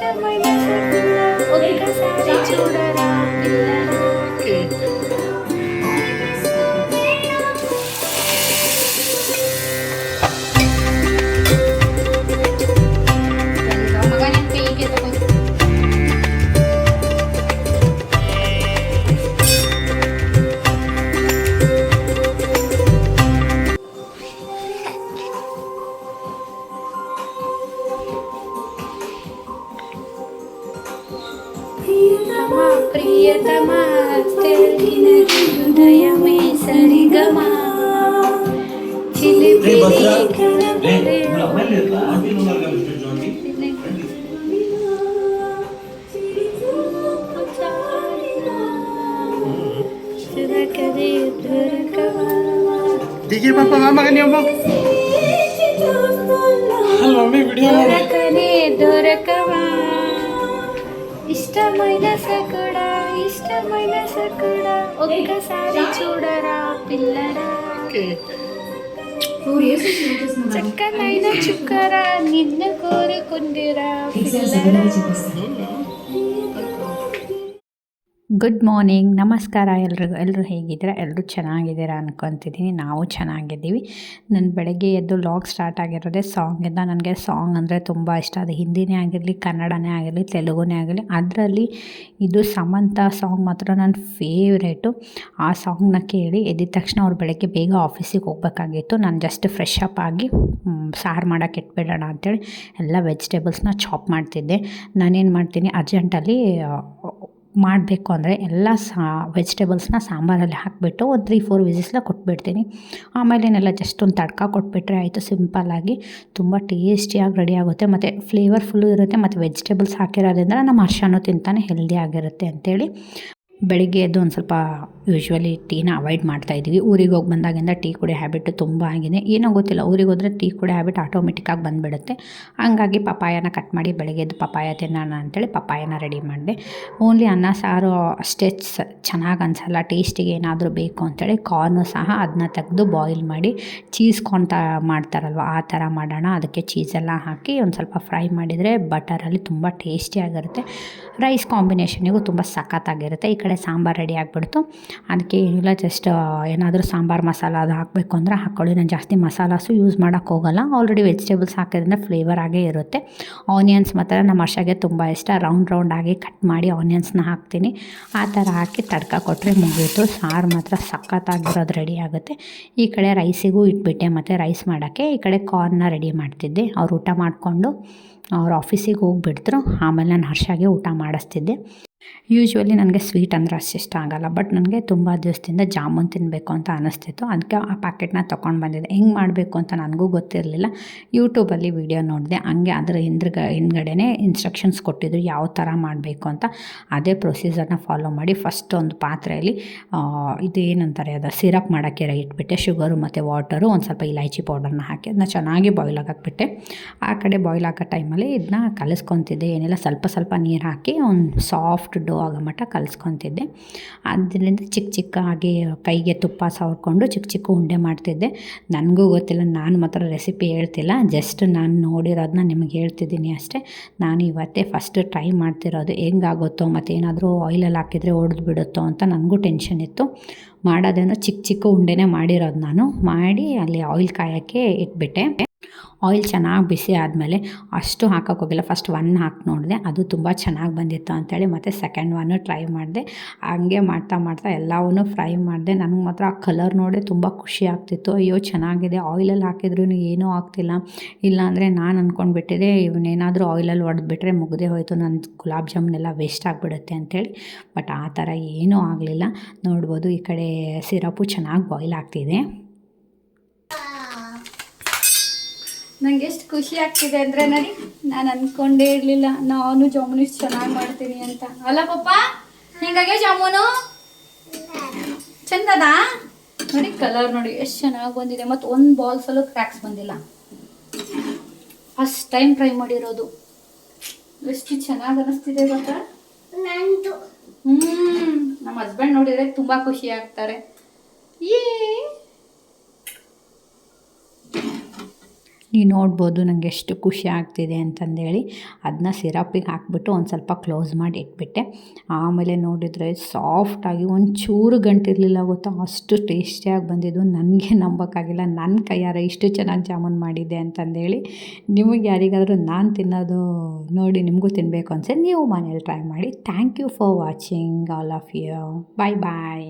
ఇష్టమైన ఒక్కసారి చూడరా ప్రియతమా తెలిన హృదయమే సరిగమా చిలిపిలి కలవరే దొరకదే దొరకవా దిగి పాప మామగాని అమ్మ హలో మమ్మీ వీడియో దొరకనే దొరకవా ఇష్టమైన సకుడా ఒక్కసారి చూడరా పిల్లరా చక్కనైన చుక్కరా నిన్ను కోరుకుందిరా పిల్లరా. ಗುಡ್ ಮಾರ್ನಿಂಗ್, ನಮಸ್ಕಾರ ಎಲ್ಲರೂ ಹೇಗಿದ್ದೀರಾ? ಎಲ್ಲರೂ ಚೆನ್ನಾಗಿದ್ದೀರಾ ಅನ್ಕೊತಿದ್ದೀನಿ. ನಾವು ಚೆನ್ನಾಗಿದ್ದೀವಿ. ನಾನು ಬೆಳಗ್ಗೆ ಎದ್ದು ಲಾಗ್ ಸ್ಟಾರ್ಟ್ ಆಗಿರೋದೇ ಸಾಂಗಿಂದ. ನನಗೆ ಸಾಂಗ್ ಅಂದರೆ ತುಂಬ ಇಷ್ಟ. ಅದು ಹಿಂದಿನೇ ಆಗಿರಲಿ, ಕನ್ನಡನೇ ಆಗಿರಲಿ, ತೆಲುಗುನೇ ಆಗಿರಲಿ. ಅದರಲ್ಲಿ ಇದು ಸಮಂತ ಸಾಂಗ್ ಮಾತ್ರ ನನ್ನ ಫೇವ್ರೇಟು. ಆ ಸಾಂಗ್ನ ಕೇಳಿ ಎದ್ದ ತಕ್ಷಣ ಅವ್ರು ಬೆಳಗ್ಗೆ ಬೇಗ ಆಫೀಸಿಗೆ ಹೋಗ್ಬೇಕಾಗಿತ್ತು. ನಾನು ಜಸ್ಟ್ ಫ್ರೆಶ್ ಅಪ್ ಆಗಿ ಸಾರು ಮಾಡೋಕ್ಕೆ ಇಟ್ಬಿಡೋಣ ಅಂಥೇಳಿ ಎಲ್ಲ ವೆಜಿಟೇಬಲ್ಸ್ನ ಚಾಪ್ ಮಾಡ್ತಿದ್ದೆ. ನಾನೇನು ಮಾಡ್ತೀನಿ, ಅರ್ಜೆಂಟಲ್ಲಿ ಮಾಡಬೇಕು ಅಂದರೆ ಎಲ್ಲ ವೆಜಿಟೇಬಲ್ಸ್ನ ಸಾಂಬಾರಲ್ಲಿ ಹಾಕಿಬಿಟ್ಟು ಒಂದು 3-4 ವಿಸಿಲ್ನ ಕೊಟ್ಬಿಡ್ತೀನಿ. ಆಮೇಲೇನೆಲ್ಲ ಜಸ್ಟ್ ಒಂದು ತಡ್ಕ ಕೊಟ್ಬಿಟ್ರೆ ಆಯಿತು. ಸಿಂಪಲ್ಲಾಗಿ ತುಂಬ ಟೇಸ್ಟಿಯಾಗಿ ರೆಡಿ ಆಗುತ್ತೆ ಮತ್ತು ಫ್ಲೇವರ್ಫುಲ್ಲು ಇರುತ್ತೆ. ಮತ್ತು ವೆಜಿಟೇಬಲ್ಸ್ ಹಾಕಿರೋದ್ರಿಂದ ನಮ್ಮ ಹರ್ಷನೂ ತಿಂತಾನೆ, ಹೆಲ್ದಿ ಆಗಿರುತ್ತೆ ಅಂಥೇಳಿ ಬೆಳಿಗ್ಗೆ ಎದ್ದು ಒಂದು ಸ್ವಲ್ಪ ಯೂಶ್ವಲಿ ಟೀನ ಅವಾಯ್ಡ್ ಮಾಡ್ತಾಯಿದ್ವಿ. ಊರಿಗೆ ಹೋಗಿ ಬಂದಾಗಿಂದ ಟೀ ಕುಡಿಯೋ ಹ್ಯಾಬಿಟ್ಟು ತುಂಬ ಆಗಿದೆ. ಏನೋ ಗೊತ್ತಿಲ್ಲ, ಊರಿಗೆ ಹೋದರೆ ಟೀ ಕುಡಿಯೋ ಹ್ಯಾಬಿಟ್ ಆಟೋಮೆಟಿಕ್ಕಾಗಿ ಬಂದುಬಿಡುತ್ತೆ. ಹಂಗಾಗಿ ಪಪಾಯನ ಕಟ್ ಮಾಡಿ ಬೆಳಗ್ಗೆ ಎದ್ದು ಪಪಾಯ ತಿನ್ನೋಣ ಅಂಥೇಳಿ ಪಪಾಯನ ರೆಡಿ ಮಾಡಿದೆ. ಓನ್ಲಿ ಅನ್ನ ಸಾರು ಅಷ್ಟೇ ಚೆನ್ನಾಗಿ ಅನಿಸಲ್ಲ, ಟೇಸ್ಟಿಗೆ ಏನಾದರೂ ಬೇಕು ಅಂಥೇಳಿ ಕಾರ್ನು ಸಹ ಅದನ್ನ ತೆಗೆದು ಬಾಯ್ಲ್ ಮಾಡಿ ಚೀಸ್ ಕಾರ್ನ್ ಮಾಡ್ತಾರಲ್ವ ಆ ಥರ ಮಾಡೋಣ. ಅದಕ್ಕೆ ಚೀಸೆಲ್ಲ ಹಾಕಿ ಒಂದು ಸ್ವಲ್ಪ ಫ್ರೈ ಮಾಡಿದರೆ ಬಟರಲ್ಲಿ ತುಂಬ ಟೇಸ್ಟಿಯಾಗಿರುತ್ತೆ. ರೈಸ್ ಕಾಂಬಿನೇಷನಿಗೂ ತುಂಬ ಸಖತ್ತಾಗಿರುತ್ತೆ. ಈ ಕಡೆ ಸಾಂಬಾರು ರೆಡಿ ಆಗಿಬಿಡ್ತು. ಅದಕ್ಕೆ ಏನಿಲ್ಲ, ಜಸ್ಟ್ ಏನಾದರೂ ಸಾಂಬಾರು ಮಸಾಲ ಅದು ಹಾಕಬೇಕು ಅಂದರೆ ಹಾಕ್ಕೊಳ್ಳಿ. ನಾನು ಜಾಸ್ತಿ ಮಸಾಲಾಸು ಯೂಸ್ ಮಾಡೋಕ್ಕೆ ಹೋಗೋಲ್ಲ. ಆಲ್ರೆಡಿ ವೆಜಿಟೇಬಲ್ಸ್ ಹಾಕೋದ್ರಿಂದ ಫ್ಲೇವರ್ ಆಗೇ ಇರುತ್ತೆ. ಆನಿಯನ್ಸ್ ಮಾತ್ರ ನಮ್ಮ ಹರ್ಷಗೆ ತುಂಬ ಇಷ್ಟ. ರೌಂಡ್ ಆಗಿ ಕಟ್ ಮಾಡಿ ಆನಿಯನ್ಸ್ನ ಹಾಕ್ತೀನಿ. ಆ ಥರ ಹಾಕಿ ತಡ್ಕ ಕೊಟ್ಟರೆ ಮುಗೀತು. ಸಾರು ಮಾತ್ರ ಸಖತ್ತಾಗಿರೋದು ರೆಡಿ ಆಗುತ್ತೆ. ಈ ಕಡೆ ರೈಸಿಗೂ ಇಟ್ಬಿಟ್ಟೆ, ಮತ್ತು ರೈಸ್ ಮಾಡೋಕ್ಕೆ ಈ ಕಡೆ ಕಾರ್ನ ರೆಡಿ ಮಾಡ್ತಿದ್ದೆ. ಅವ್ರು ಊಟ ಮಾಡಿಕೊಂಡು ಅವ್ರು ಆಫೀಸಿಗೆ ಹೋಗಿಬಿಡ್ತರು. ಆಮೇಲೆ ನಾನು ಹರ್ಷಗೆ ಊಟ ಮಾಡಿಸ್ತಿದ್ದೆ. ಯೂಶ್ವಲಿ ನನಗೆ ಸ್ವೀಟ್ ಅಂದರೆ ಅಷ್ಟಿಷ್ಟ ಆಗೋಲ್ಲ, ಬಟ್ ನನಗೆ ತುಂಬ ದಿವಸದಿಂದ ಜಾಮೂನ್ ತಿನ್ನಬೇಕು ಅಂತ ಅನ್ನಿಸ್ತಿತ್ತು. ಅದಕ್ಕೆ ಆ ಪ್ಯಾಕೆಟ್ನ ತೊಗೊಂಡು ಬಂದಿದ್ದೆ. ಹೆಂಗೆ ಮಾಡಬೇಕು ಅಂತ ನನಗೂ ಗೊತ್ತಿರಲಿಲ್ಲ. ಯೂಟ್ಯೂಬಲ್ಲಿ ವೀಡಿಯೋ ನೋಡಿದೆ. ಹಂಗೆ ಅದರ ಹಿಂದ್ಗಡೆನೇ ಇನ್ಸ್ಟ್ರಕ್ಷನ್ಸ್ ಕೊಟ್ಟಿದ್ರು ಯಾವ ಥರ ಮಾಡಬೇಕು ಅಂತ. ಅದೇ ಪ್ರೊಸೀಜರ್ನ ಫಾಲೋ ಮಾಡಿ ಫಸ್ಟ್ ಒಂದು ಪಾತ್ರೆಯಲ್ಲಿ ಇದು ಏನಂತಾರೆ ಅದು ಸಿರಪ್ ಮಾಡೋಕ್ಕೆ ಇಟ್ಬಿಟ್ಟೆ. ಶುಗರು ಮತ್ತು ವಾಟರು, ಒಂದು ಸ್ವಲ್ಪ ಇಲೈಚಿ ಪೌಡರ್ನ ಹಾಕಿ ಅದನ್ನ ಚೆನ್ನಾಗಿ ಬಾಯ್ಲ್ ಹಾಕಿಬಿಟ್ಟೆ. ಆ ಕಡೆ ಬಾಯ್ಲ್ ಆಗೋ ಟೈಮಲ್ಲಿ ಇದನ್ನ ಕಲಿಸ್ಕೊತಿದ್ದೆ. ಏನಿಲ್ಲ, ಸ್ವಲ್ಪ ನೀರು ಹಾಕಿ ಒಂದು ಸಾಫ್ಟ್ ಡೋ ಆಗೋ ಮಟ್ಟ ಕಲಿಸ್ಕೊತಿದ್ದೆ. ಅದರಿಂದ ಚಿಕ್ಕಾಗಿ ಕೈಗೆ ತುಪ್ಪ ಸವರ್ಕೊಂಡು ಚಿಕ್ಕ ಉಂಡೆ ಮಾಡ್ತಿದ್ದೆ. ನನಗೂ ಗೊತ್ತಿಲ್ಲ, ನಾನು ಮಾತ್ರ ರೆಸಿಪಿ ಹೇಳ್ತಿಲ್ಲ, ಜಸ್ಟ್ ನಾನು ನೋಡಿರೋದನ್ನ ನಿಮಗೆ ಹೇಳ್ತಿದ್ದೀನಿ ಅಷ್ಟೇ. ನಾನು ಇವತ್ತೇ ಫಸ್ಟ್ ಟ್ರೈ ಮಾಡ್ತಿರೋದು. ಹೆಂಗಾಗುತ್ತೋ ಮತ್ತು ಏನಾದರೂ ಆಯಿಲಲ್ಲಿ ಹಾಕಿದರೆ ಒಡೆದು ಬಿಡುತ್ತೋ ಅಂತ ನನಗೂ ಟೆನ್ಷನ್ ಇತ್ತು. ಮಾಡೋದೇನೋ ಚಿಕ್ಕ ಉಂಡೆನೇ ಮಾಡಿರೋದು. ನಾನು ಮಾಡಿ ಅಲ್ಲಿ ಆಯಿಲ್ ಕಾಯೋಕ್ಕೆ ಇಟ್ಬಿಟ್ಟೆ. ಆಯಿಲ್ ಚೆನ್ನಾಗಿ ಬಿಸಿ ಆದಮೇಲೆ ಅಷ್ಟು ಹಾಕೋಕ್ಕೋಗಿಲ್ಲ. ಫಸ್ಟ್ 1 ಹಾಕಿ ನೋಡಿದೆ, ಅದು ತುಂಬ ಚೆನ್ನಾಗಿ ಬಂದಿತ್ತು ಅಂಥೇಳಿ ಮತ್ತು ಸೆಕೆಂಡ್ 1 ಟ್ರೈ ಮಾಡಿದೆ. ಹಂಗೆ ಮಾಡ್ತಾ ಎಲ್ಲವನ್ನೂ ಫ್ರೈ ಮಾಡಿದೆ. ನನಗೆ ಮಾತ್ರ ಆ ಕಲರ್ ನೋಡಿ ತುಂಬ ಖುಷಿ ಆಗ್ತಿತ್ತು. ಅಯ್ಯೋ ಚೆನ್ನಾಗಿದೆ, ಆಯಿಲಲ್ಲಿ ಹಾಕಿದ್ರೂ ಏನೂ ಆಗ್ತಿಲ್ಲ. ಇಲ್ಲಾಂದರೆ ನಾನು ಅಂದ್ಕೊಂಡ್ಬಿಟ್ಟಿದೆ ಇವನ್ನೇನಾದರೂ ಆಯಿಲಲ್ಲಿ ಹೊಡೆದ್ಬಿಟ್ರೆ ಮುಗ್ದೇ ಹೋಯಿತು, ನನ್ನ ಗುಲಾಬ್ ಜಾಮೂನೆಲ್ಲ ವೇಸ್ಟ್ ಆಗಿಬಿಡುತ್ತೆ ಅಂಥೇಳಿ. ಬಟ್ ಆ ಥರ ಏನೂ ಆಗಲಿಲ್ಲ. ನೋಡ್ಬೋದು ಈ ಕಡೆ ಸಿರಪು ಚೆನ್ನಾಗಿ ಬಾಯ್ಲ್ ಆಗ್ತಿದೆ. ನಂಗೆ ಎಷ್ಟು ಖುಷಿ ಆಗ್ತಿದೆ ಅಂದರೆ ನೋಡಿ, ನಾನು ಅಂದ್ಕೊಂಡೇ ಇರಲಿಲ್ಲ ನಾನು ಜಾಮೂನು ಇಷ್ಟು ಚೆನ್ನಾಗಿ ಮಾಡ್ತೀನಿ ಅಂತ. ಅಲ್ಲ ಪಪ್ಪ, ಹಿಂಗಾಗಿ ಜಾಮೂನು ಚಂದದ ನೋಡಿ, ಕಲರ್ ನೋಡಿ ಎಷ್ಟು ಚೆನ್ನಾಗಿ ಬಂದಿದೆ. ಮತ್ತು ಒಂದು ಬಾಲ್ಸಲ್ಲೂ ಕ್ರ್ಯಾಕ್ಸ್ ಬಂದಿಲ್ಲ. ಫಸ್ಟ್ ಟೈಮ್ ಟ್ರೈ ಮಾಡಿರೋದು. ಎಷ್ಟು ಚೆನ್ನಾಗಿ ಅನ್ನಿಸ್ತಿದೆ ಗೊತ್ತಾ? ನಮ್ಮ ಹಸ್ಬೆಂಡ್ ನೋಡಿದರೆ ತುಂಬ ಖುಷಿ ಆಗ್ತಾರೆ. ನೀವು ನೋಡ್ಬೋದು ನನಗೆ ಎಷ್ಟು ಖುಷಿ ಆಗ್ತಿದೆ ಅಂತಂದೇಳಿ ಅದನ್ನ ಸಿರಪ್ಪಿಗೆ ಹಾಕ್ಬಿಟ್ಟು ಒಂದು ಸ್ವಲ್ಪ ಕ್ಲೋಸ್ ಮಾಡಿ ಇಟ್ಬಿಟ್ಟೆ. ಆಮೇಲೆ ನೋಡಿದರೆ ಸಾಫ್ಟಾಗಿ ಒಂಚೂರು ಗಂಟಿರಲಿಲ್ಲ ಗೊತ್ತಾ, ಅಷ್ಟು ಟೇಸ್ಟಿಯಾಗಿ ಬಂದಿದ್ದು. ನನಗೆ ನಂಬೋಕ್ಕಾಗಿಲ್ಲ, ನನ್ನ ಕೈಯಾರೆ ಇಷ್ಟು ಚೆನ್ನಾಗಿ ಜಾಮೂನ್ ಮಾಡಿದ್ದೆ ಅಂತಂದೇಳಿ. ನಿಮಗೆ ಯಾರಿಗಾದರೂ ನಾನು ತಿನ್ನೋದು ನೋಡಿ ನಿಮಗೂ ತಿನ್ನಬೇಕು ಅನ್ಸೆ ನೀವು ಮನೇಲಿ ಟ್ರೈ ಮಾಡಿ. Thank you for watching all of you. Bye bye.